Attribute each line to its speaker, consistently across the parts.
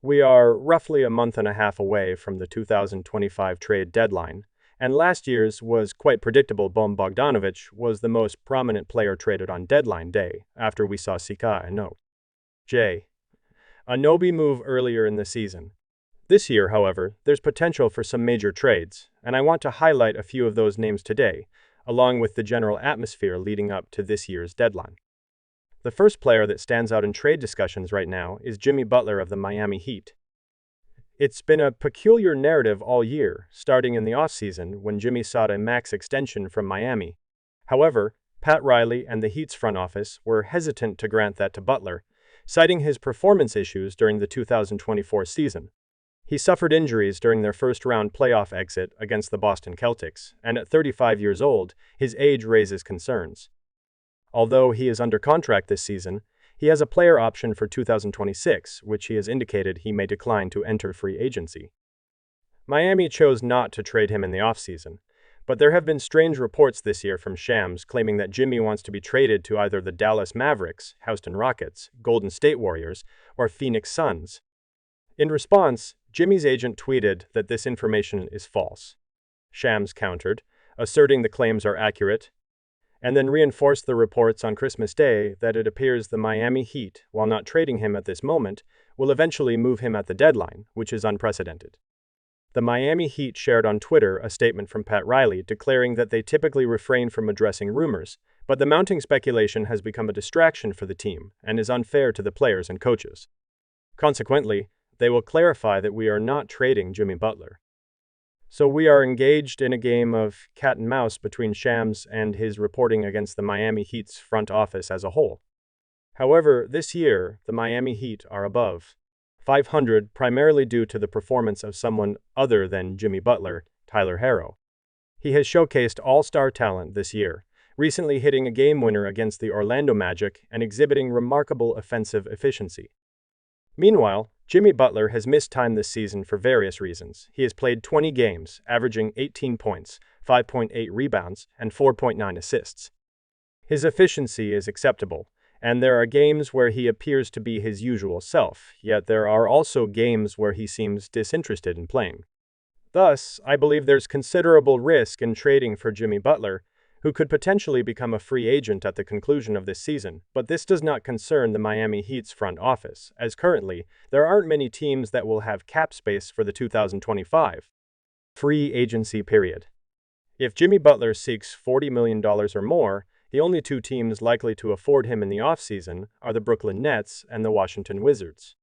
Speaker 1: We are roughly a month and a half away from the 2025 trade deadline, and last year's was quite predictable. Bogdanovic was the most prominent player traded on deadline day after we saw Sika and Anobi move earlier in the season. This year, however, there's potential for some major trades, and I want to highlight a few of those names today, along with the general atmosphere leading up to this year's deadline. The first player that stands out in trade discussions right now is Jimmy Butler of the Miami Heat. It's been a peculiar narrative all year, starting in the offseason when Jimmy sought a max extension from Miami. However, Pat Riley and the Heat's front office were hesitant to grant that to Butler, citing his performance issues during the 2024 season. He suffered injuries during their first-round playoff exit against the Boston Celtics, and at 35 years old, his age raises concerns. Although he is under contract this season, he has a player option for 2026, which he has indicated he may decline to enter free agency. Miami chose not to trade him in the offseason, but there have been strange reports this year from Shams claiming that Jimmy wants to be traded to either the Dallas Mavericks, Houston Rockets, Golden State Warriors, or Phoenix Suns. In response, Jimmy's agent tweeted that this information is false. Shams countered, asserting the claims are accurate, and then reinforced the reports on Christmas Day that it appears the Miami Heat, while not trading him at this moment, will eventually move him at the deadline, which is unprecedented. The Miami Heat shared on Twitter a statement from Pat Riley declaring that they typically refrain from addressing rumors, but the mounting speculation has become a distraction for the team and is unfair to the players and coaches. Consequently, they will clarify that we are not trading Jimmy Butler. So we are engaged in a game of cat and mouse between Shams and his reporting against the Miami Heat's front office as a whole. However, this year, the Miami Heat are above 500 primarily due to the performance of someone other than Jimmy Butler, Tyler Herro. He has showcased all-star talent this year, recently hitting a game winner against the Orlando Magic and exhibiting remarkable offensive efficiency. Meanwhile, Jimmy Butler has missed time this season for various reasons. He has played 20 games, averaging 18 points, 5.8 rebounds, and 4.9 assists. His efficiency is acceptable, and there are games where he appears to be his usual self, yet there are also games where he seems disinterested in playing. Thus, I believe there's considerable risk in trading for Jimmy Butler, who could potentially become a free agent at the conclusion of this season, but this does not concern the Miami Heat's front office, as currently, there aren't many teams that will have cap space for the 2025 free agency period. If Jimmy Butler seeks $40 million or more, the only two teams likely to afford him in the offseason are the Brooklyn Nets and the Washington Wizards.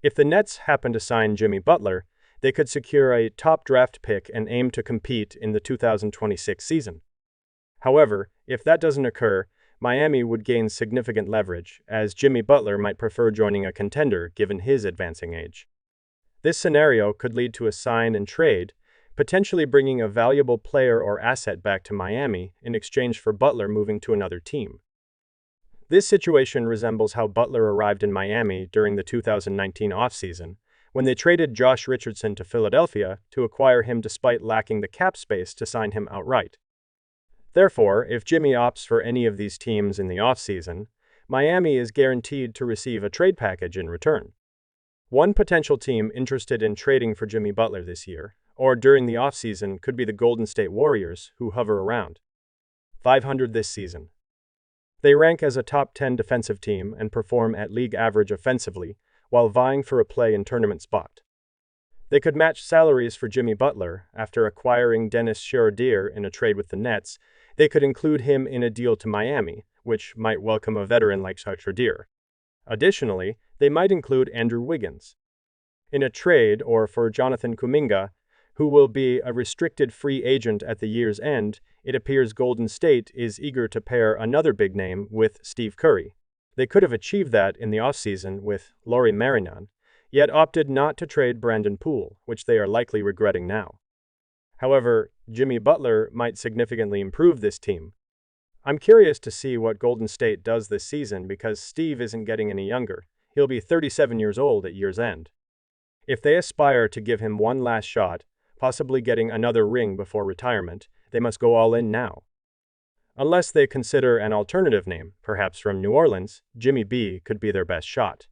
Speaker 1: If the Nets happen to sign Jimmy Butler, they could secure a top draft pick and aim to compete in the 2026 season. However, if that doesn't occur, Miami would gain significant leverage, as Jimmy Butler might prefer joining a contender given his advancing age. This scenario could lead to a sign and trade, potentially bringing a valuable player or asset back to Miami in exchange for Butler moving to another team. This situation resembles how Butler arrived in Miami during the 2019 offseason, when they traded Josh Richardson to Philadelphia to acquire him despite lacking the cap space to sign him outright. Therefore, if Jimmy opts for any of these teams in the offseason, Miami is guaranteed to receive a trade package in return. One potential team interested in trading for Jimmy Butler this year, or during the offseason, could be the Golden State Warriors, who hover around 500 this season. They rank as a top 10 defensive team and perform at league average offensively, while vying for a play-in tournament spot. They could match salaries for Jimmy Butler after acquiring Dennis Schroeder in a trade with the Nets. They could include him in a deal to Miami, which might welcome a veteran like Schroeder. Additionally, they might include Andrew Wiggins in a trade, or for Jonathan Kuminga, who will be a restricted free agent at the year's end. It appears Golden State is eager to pair another big name with Steve Curry. They could have achieved that in the offseason with Lauri Markkanen, yet opted not to trade Brandon Poole, which they are likely regretting now. However, Jimmy Butler might significantly improve this team. I'm curious to see what Golden State does this season because Steve isn't getting any younger. He'll be 37 years old at year's end. If they aspire to give him one last shot, possibly getting another ring before retirement, they must go all in now. Unless they consider an alternative name, perhaps from New Orleans, Jimmy B could be their best shot.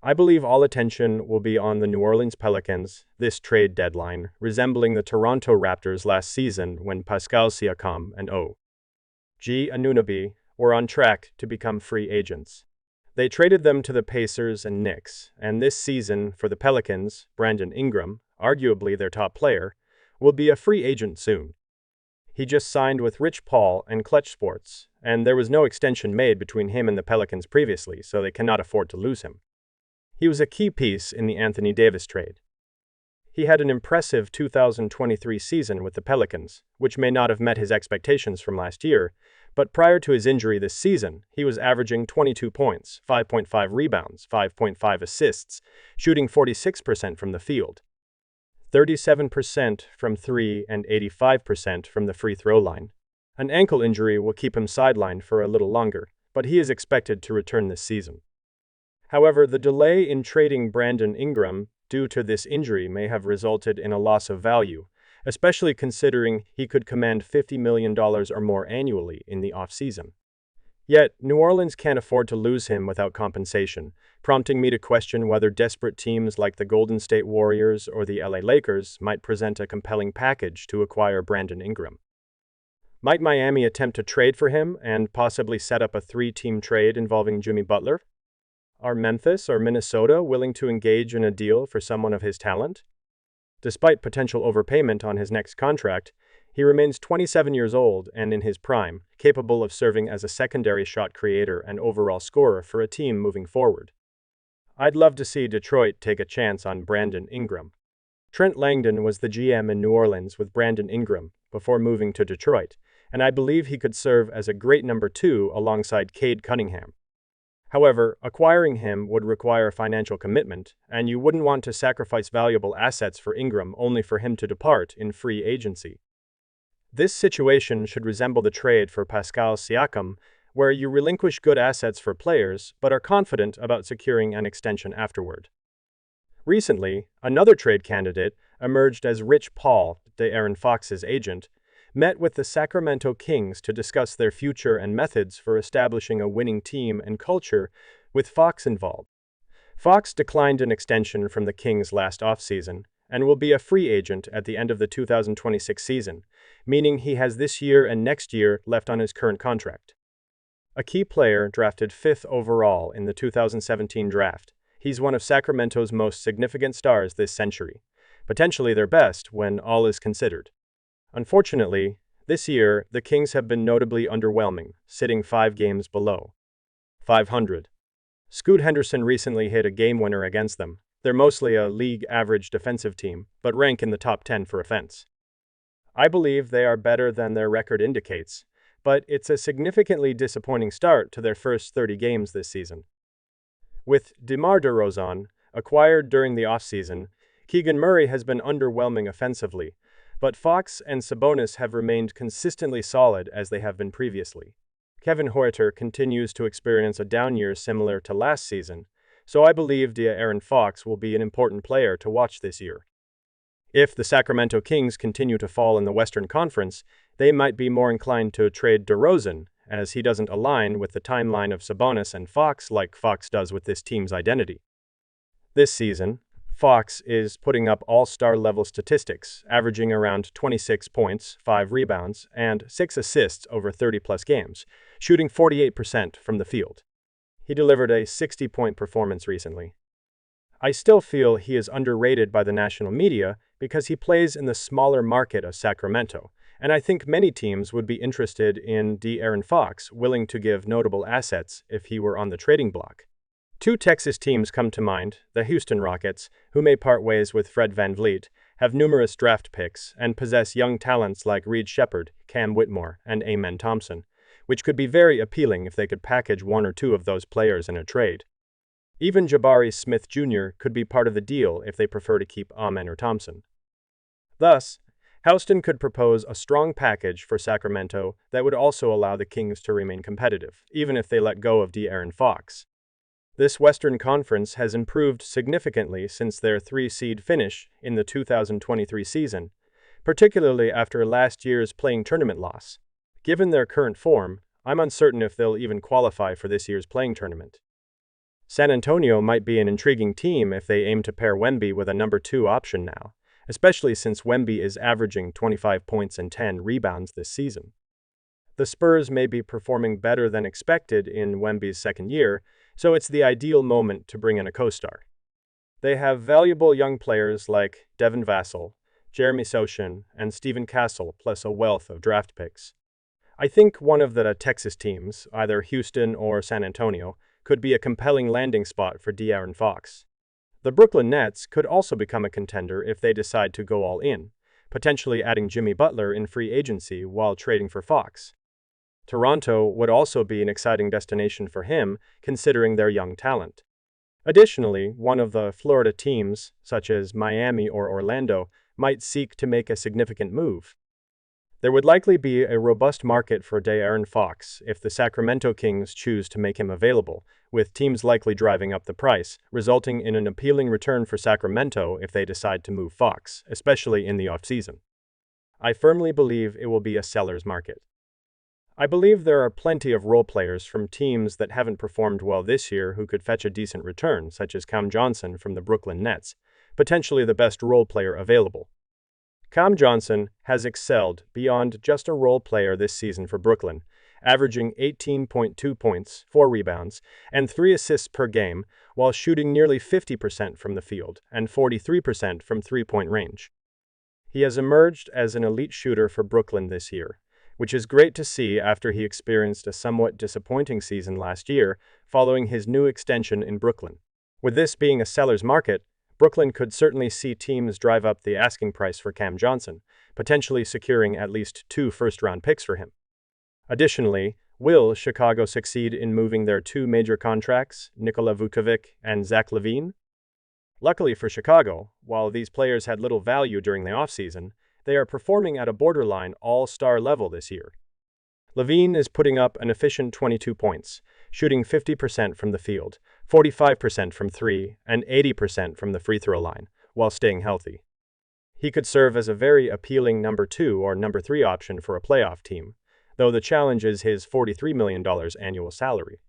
Speaker 1: I believe all attention will be on the New Orleans Pelicans this trade deadline, resembling the Toronto Raptors last season when Pascal Siakam and O.G. Anunoby were on track to become free agents. They traded them to the Pacers and Knicks, and this season for the Pelicans, Brandon Ingram, arguably their top player, will be a free agent soon. He just signed with Rich Paul and Clutch Sports, and there was no extension made between him and the Pelicans previously, so they cannot afford to lose him. He was a key piece in the Anthony Davis trade. He had an impressive 2023 season with the Pelicans, which may not have met his expectations from last year, but prior to his injury this season, he was averaging 22 points, 5.5 rebounds, 5.5 assists, shooting 46% from the field, 37% from three, and 85% from the free throw line. An ankle injury will keep him sidelined for a little longer, but he is expected to return this season. However, the delay in trading Brandon Ingram due to this injury may have resulted in a loss of value, especially considering he could command $50 million or more annually in the offseason. Yet, New Orleans can't afford to lose him without compensation, prompting me to question whether desperate teams like the Golden State Warriors or the LA Lakers might present a compelling package to acquire Brandon Ingram. Might Miami attempt to trade for him and possibly set up a three-team trade involving Jimmy Butler? Are Memphis or Minnesota willing to engage in a deal for someone of his talent? Despite potential overpayment on his next contract, he remains 27 years old and in his prime, capable of serving as a secondary shot creator and overall scorer for a team moving forward. I'd love to see Detroit take a chance on Brandon Ingram. Trent Langdon was the GM in New Orleans with Brandon Ingram before moving to Detroit, and I believe he could serve as a great number two alongside Cade Cunningham. However, acquiring him would require financial commitment, and you wouldn't want to sacrifice valuable assets for Ingram only for him to depart in free agency. This situation should resemble the trade for Pascal Siakam, where you relinquish good assets for players but are confident about securing an extension afterward. Recently, another trade candidate emerged as Rich Paul, De'Aaron Fox's agent, met with the Sacramento Kings to discuss their future and methods for establishing a winning team and culture, with Fox involved. Fox declined an extension from the Kings last offseason and will be a free agent at the end of the 2026 season, meaning he has this year and next year left on his current contract. A key player drafted 5th overall in the 2017 draft, he's one of Sacramento's most significant stars this century, potentially their best when all is considered. Unfortunately, this year, the Kings have been notably underwhelming, sitting 5 games below 500. Scoot Henderson recently hit a game winner against them. They're mostly a league-average defensive team, but rank in the top 10 for offense. I believe they are better than their record indicates, but it's a significantly disappointing start to their first 30 games this season. With DeMar DeRozan, acquired during the offseason, Keegan Murray has been underwhelming offensively, but Fox and Sabonis have remained consistently solid as they have been previously. Kevin Huerter continues to experience a down year similar to last season, so I believe De'Aaron Fox will be an important player to watch this year. If the Sacramento Kings continue to fall in the Western Conference, they might be more inclined to trade DeRozan, as he doesn't align with the timeline of Sabonis and Fox like Fox does with this team's identity. This season, Fox is putting up all-star level statistics, averaging around 26 points, 5 rebounds, and 6 assists over 30-plus games, shooting 48% from the field. He delivered a 60-point performance recently. I still feel he is underrated by the national media because he plays in the smaller market of Sacramento, and I think many teams would be interested in De'Aaron Fox, willing to give notable assets if he were on the trading block. 2 Texas teams come to mind. The Houston Rockets, who may part ways with Fred VanVleet, have numerous draft picks and possess young talents like Reed Shepherd, Cam Whitmore, and Amen Thompson, which could be very appealing if they could package 1 or 2 of those players in a trade. Even Jabari Smith Jr. could be part of the deal if they prefer to keep Amen or Thompson. Thus, Houston could propose a strong package for Sacramento that would also allow the Kings to remain competitive, even if they let go of De'Aaron Fox. This Western Conference has improved significantly since their 3-seed finish in the 2023 season, particularly after last year's play-in tournament loss. Given their current form, I'm uncertain if they'll even qualify for this year's play-in tournament. San Antonio might be an intriguing team if they aim to pair Wemby with a number 2 option now, especially since Wemby is averaging 25 points and 10 rebounds this season. The Spurs may be performing better than expected in Wemby's second year, so it's the ideal moment to bring in a co-star. They have valuable young players like Devin Vassell, Jeremy Sochan, and Stephen Castle, plus a wealth of draft picks. I think one of the Texas teams, either Houston or San Antonio, could be a compelling landing spot for De'Aaron Fox. The Brooklyn Nets could also become a contender if they decide to go all in, potentially adding Jimmy Butler in free agency while trading for Fox. Toronto would also be an exciting destination for him, considering their young talent. Additionally, one of the Florida teams, such as Miami or Orlando, might seek to make a significant move. There would likely be a robust market for De'Aaron Fox if the Sacramento Kings choose to make him available, with teams likely driving up the price, resulting in an appealing return for Sacramento if they decide to move Fox, especially in the offseason. I firmly believe it will be a seller's market. I believe there are plenty of role players from teams that haven't performed well this year who could fetch a decent return, such as Cam Johnson from the Brooklyn Nets, potentially the best role player available. Cam Johnson has excelled beyond just a role player this season for Brooklyn, averaging 18.2 points, 4 rebounds, and 3 assists per game, while shooting nearly 50% from the field and 43% from three-point range. He has emerged as an elite shooter for Brooklyn this year, which is great to see after he experienced a somewhat disappointing season last year following his new extension in Brooklyn. With this being a seller's market, Brooklyn could certainly see teams drive up the asking price for Cam Johnson, potentially securing at least 2 first-round picks for him. Additionally, will Chicago succeed in moving their 2 major contracts, Nikola Vucevic and Zach LaVine? Luckily for Chicago, while these players had little value during the offseason, they are performing at a borderline all-star level this year. LaVine is putting up an efficient 22 points, shooting 50% from the field, 45% from 3, and 80% from the free throw line, while staying healthy. He could serve as a very appealing number 2 or number 3 option for a playoff team, though the challenge is his $43 million annual salary.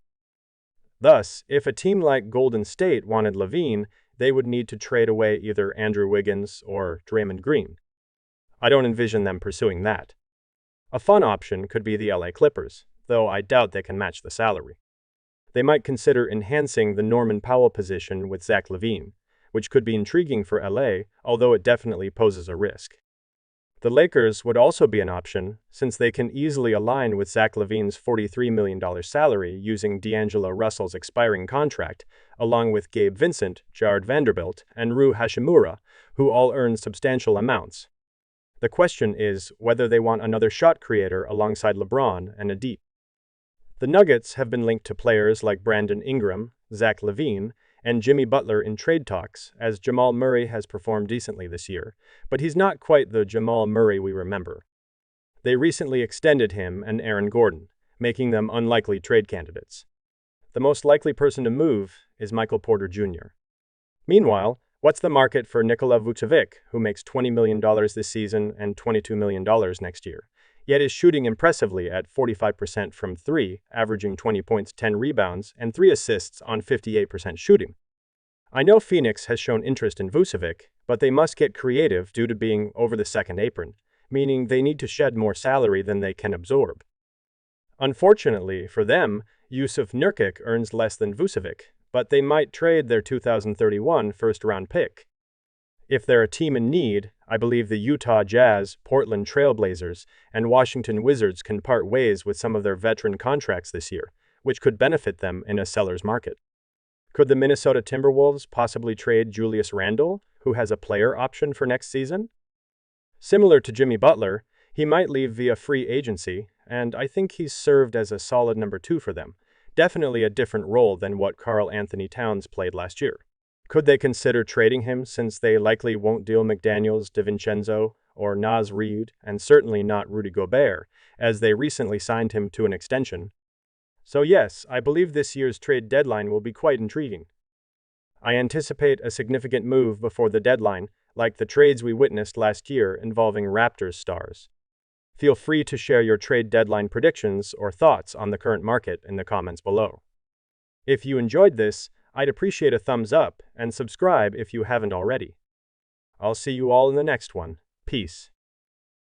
Speaker 1: Thus, if a team like Golden State wanted LaVine, they would need to trade away either Andrew Wiggins or Draymond Green. I don't envision them pursuing that. A fun option could be the LA Clippers, though I doubt they can match the salary. They might consider enhancing the Norman Powell position with Zach LaVine, which could be intriguing for LA, although it definitely poses a risk. The Lakers would also be an option, since they can easily align with Zach LaVine's $43 million salary using D'Angelo Russell's expiring contract, along with Gabe Vincent, Jared Vanderbilt, and Rui Hachimura, who all earn substantial amounts. The question is whether they want another shot creator alongside LeBron and a deep. The Nuggets have been linked to players like Brandon Ingram, Zach LaVine, and Jimmy Butler in trade talks, as Jamal Murray has performed decently this year, but he's not quite the Jamal Murray we remember. They recently extended him and Aaron Gordon, making them unlikely trade candidates. The most likely person to move is Michael Porter Jr. Meanwhile, what's the market for Nikola Vucevic, who makes $20 million this season and $22 million next year, yet is shooting impressively at 45% from 3, averaging 20 points, 10 rebounds, and 3 assists on 58% shooting? I know Phoenix has shown interest in Vucevic, but they must get creative due to being over the second apron, meaning they need to shed more salary than they can absorb. Unfortunately for them, Yusuf Nurkic earns less than Vucevic, but they might trade their 2031 first-round pick. If they're a team in need, I believe the Utah Jazz, Portland Trail Blazers, and Washington Wizards can part ways with some of their veteran contracts this year, which could benefit them in a seller's market. Could the Minnesota Timberwolves possibly trade Julius Randle, who has a player option for next season? Similar to Jimmy Butler, he might leave via free agency, and I think he's served as a solid number 2 for them, definitely a different role than what Karl Anthony Towns played last year. Could they consider trading him since they likely won't deal McDaniels, DiVincenzo, or Naz Reid, and certainly not Rudy Gobert, as they recently signed him to an extension? So yes, I believe this year's trade deadline will be quite intriguing. I anticipate a significant move before the deadline, like the trades we witnessed last year involving Raptors stars. Feel free to share your trade deadline predictions or thoughts on the current market in the comments below. If you enjoyed this, I'd appreciate a thumbs up and subscribe if you haven't already. I'll see you all in the next one. Peace.